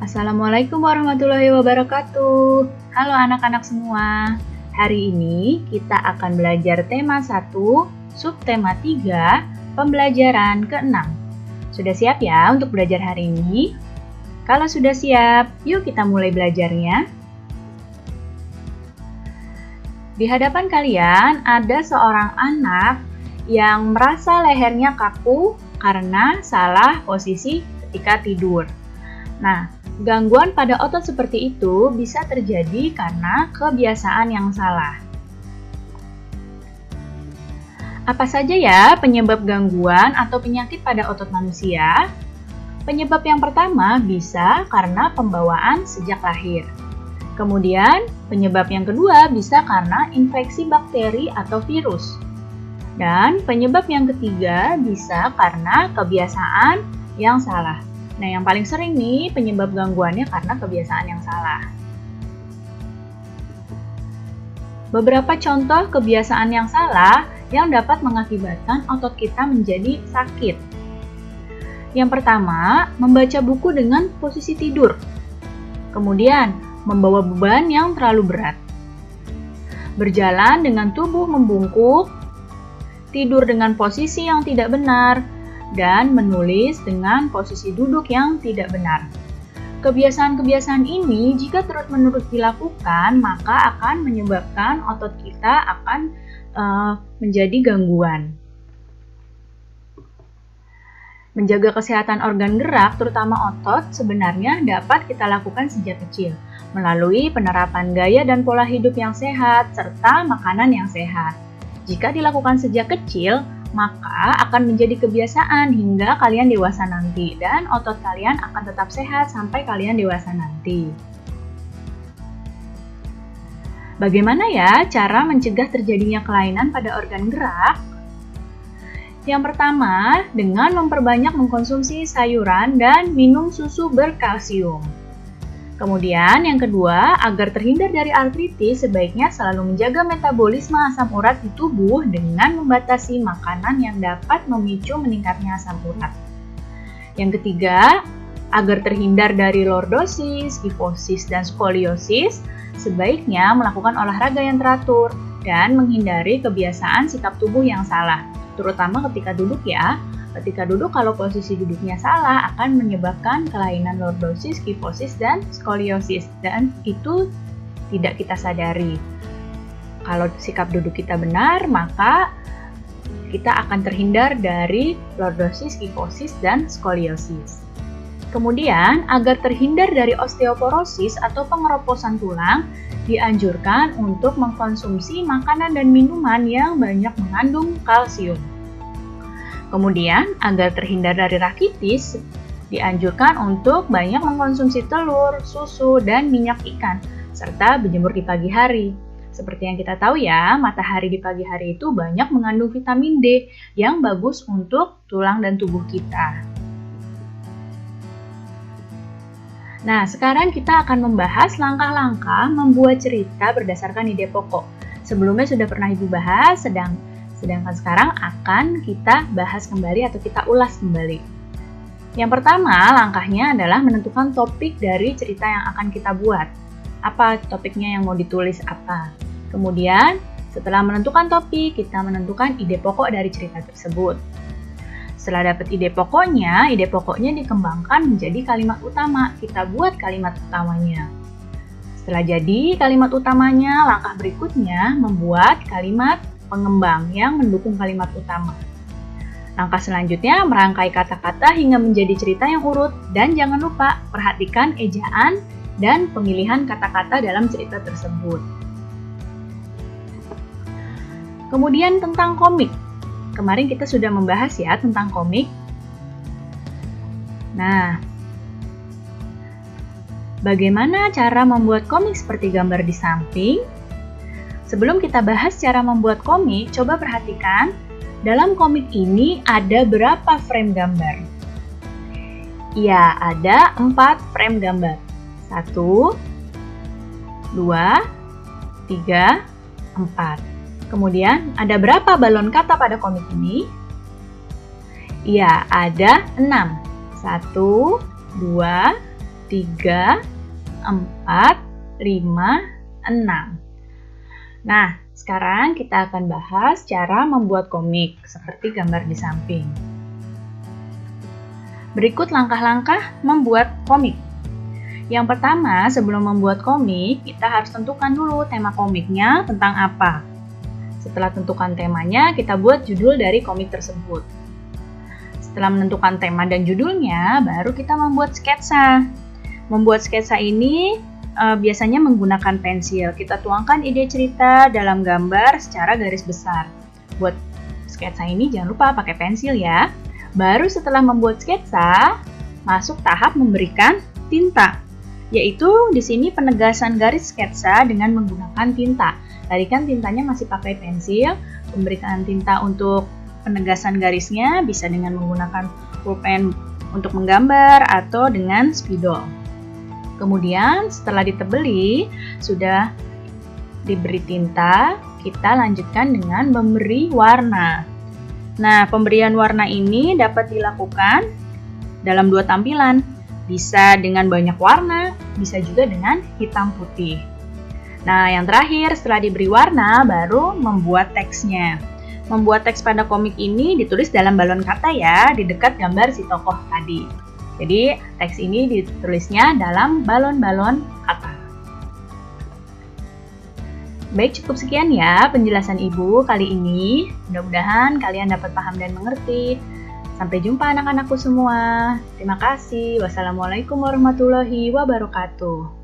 Assalamualaikum warahmatullahi wabarakatuh. Halo anak-anak semua. Hari ini kita akan belajar tema 1, subtema 3, pembelajaran ke-6. Sudah siap ya untuk belajar hari ini? Kalau sudah siap, yuk kita mulai belajarnya. Di hadapan kalian ada seorang anak yang merasa lehernya kaku karena salah posisi ketika tidur. Nah, gangguan pada otot seperti itu bisa terjadi karena kebiasaan yang salah. Apa saja ya penyebab gangguan atau penyakit pada otot manusia? Penyebab yang pertama bisa karena pembawaan sejak lahir. Kemudian, penyebab yang kedua bisa karena infeksi bakteri atau virus. Dan penyebab yang ketiga bisa karena kebiasaan yang salah. Nah, yang paling sering nih penyebab gangguannya karena kebiasaan yang salah. Beberapa contoh kebiasaan yang salah yang dapat mengakibatkan otot kita menjadi sakit. Yang pertama, membaca buku dengan posisi tidur. Kemudian, membawa beban yang terlalu berat. Berjalan dengan tubuh membungkuk, tidur dengan posisi yang tidak benar, dan menulis dengan posisi duduk yang tidak benar. Kebiasaan-kebiasaan ini jika terus-menerus dilakukan, maka akan menyebabkan otot kita akan menjadi gangguan. Menjaga kesehatan organ gerak, terutama otot, sebenarnya dapat kita lakukan sejak kecil, melalui penerapan gaya dan pola hidup yang sehat, serta makanan yang sehat. Jika dilakukan sejak kecil, maka akan menjadi kebiasaan hingga kalian dewasa nanti, dan otot kalian akan tetap sehat sampai kalian dewasa nanti. Bagaimana ya cara mencegah terjadinya kelainan pada organ gerak? Yang pertama, dengan memperbanyak mengkonsumsi sayuran dan minum susu berkalsium. Kemudian yang kedua, agar terhindar dari artritis, sebaiknya selalu menjaga metabolisme asam urat di tubuh dengan membatasi makanan yang dapat memicu meningkatnya asam urat. Yang ketiga, agar terhindar dari lordosis, kifosis, dan skoliosis, sebaiknya melakukan olahraga yang teratur dan menghindari kebiasaan sikap tubuh yang salah, terutama ketika duduk ya. Ketika duduk, kalau posisi duduknya salah akan menyebabkan kelainan lordosis, kifosis, dan skoliosis, dan itu tidak kita sadari. Kalau sikap duduk kita benar, maka kita akan terhindar dari lordosis, kifosis, dan skoliosis. Kemudian, agar terhindar dari osteoporosis atau pengeroposan tulang, dianjurkan untuk mengkonsumsi makanan dan minuman yang banyak mengandung kalsium. Kemudian, agar terhindar dari rakitis, dianjurkan untuk banyak mengkonsumsi telur, susu, dan minyak ikan, serta berjemur di pagi hari. Seperti yang kita tahu ya, matahari di pagi hari itu banyak mengandung vitamin D yang bagus untuk tulang dan tubuh kita. Nah, sekarang kita akan membahas langkah-langkah membuat cerita berdasarkan ide pokok. Sebelumnya sudah pernah Ibu bahas, sedangkan sekarang akan kita bahas kembali atau kita ulas kembali. Yang pertama, langkahnya adalah menentukan topik dari cerita yang akan kita buat. Apa topiknya yang mau ditulis apa? Kemudian, setelah menentukan topik, kita menentukan ide pokok dari cerita tersebut. Setelah dapat ide pokoknya dikembangkan menjadi kalimat utama. Kita buat kalimat utamanya. Setelah jadi kalimat utamanya, langkah berikutnya membuat kalimat pengembang yang mendukung kalimat utama. Langkah selanjutnya merangkai kata-kata hingga menjadi cerita yang urut, dan jangan lupa perhatikan ejaan dan pemilihan kata-kata dalam cerita tersebut. Kemudian tentang komik. Kemarin kita sudah membahas ya tentang komik. Nah, bagaimana cara membuat komik seperti gambar di samping? Sebelum kita bahas cara membuat komik, coba perhatikan dalam komik ini ada berapa frame gambar? Ya, ada 4 frame gambar. 1, 2, 3, 4. Kemudian, ada berapa balon kata pada komik ini? Ya, ada 6. 1, 2, 3, 4, 5, 6. Nah, sekarang kita akan bahas cara membuat komik seperti gambar di samping. Berikut langkah-langkah membuat komik. Yang pertama, sebelum membuat komik, kita harus tentukan dulu tema komiknya tentang apa. Setelah tentukan temanya, kita buat judul dari komik tersebut. Setelah menentukan tema dan judulnya, baru kita membuat sketsa. Membuat sketsa ini biasanya menggunakan pensil. Kita tuangkan ide cerita dalam gambar secara garis besar. Buat sketsa ini jangan lupa pakai pensil ya. Baru setelah membuat sketsa, masuk tahap memberikan tinta. Yaitu di sini penegasan garis sketsa dengan menggunakan tinta. Tadi kan tintanya masih pakai pensil, pemberikan tinta untuk penegasan garisnya bisa dengan menggunakan pulpen untuk menggambar atau dengan spidol. Kemudian setelah ditebeli, sudah diberi tinta, kita lanjutkan dengan memberi warna. Nah, pemberian warna ini dapat dilakukan dalam dua tampilan. Bisa dengan banyak warna, bisa juga dengan hitam putih. Nah, yang terakhir setelah diberi warna, baru membuat teksnya. Membuat teks pada komik ini ditulis dalam balon kata ya, di dekat gambar si tokoh tadi. Jadi, teks ini ditulisnya dalam balon-balon kata. Baik, cukup sekian ya penjelasan Ibu kali ini. Mudah-mudahan kalian dapat paham dan mengerti. Sampai jumpa anak-anakku semua. Terima kasih. Wassalamualaikum warahmatullahi wabarakatuh.